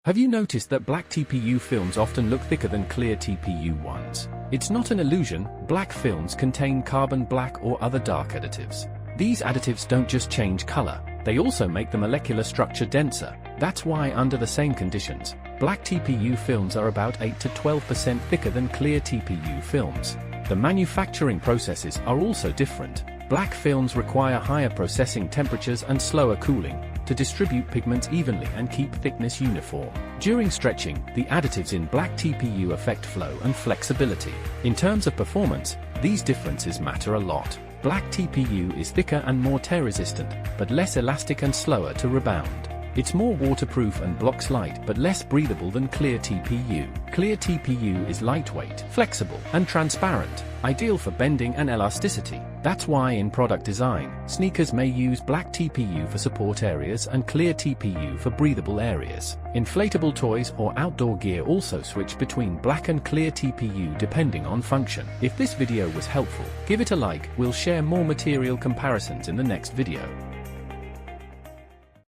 Have you noticed that black TPU films often look thicker than clear TPU ones? It's not an illusion. Black films contain carbon black or other dark additives. These additives don't just change color, they also make the molecular structure denser. That's why under the same conditions, black TPU films are about 8 to 12% thicker than clear TPU films. The manufacturing processes are also different. Black films require higher processing temperatures and slower cooling to distribute pigments evenly and keep thickness uniform. During stretching, the additives in black TPU affect flow and flexibility. In terms of performance, these differences matter a lot. Black TPU is thicker and more tear-resistant, but less elastic and slower to rebound. It's more waterproof and blocks light but less breathable than clear TPU. Clear TPU is lightweight, flexible, and transparent, ideal for bending and elasticity. That's why in product design, sneakers may use black TPU for support areas and clear TPU for breathable areas. Inflatable toys or outdoor gear also switch between black and clear TPU depending on function. If this video was helpful, give it a like. We'll share more material comparisons in the next video.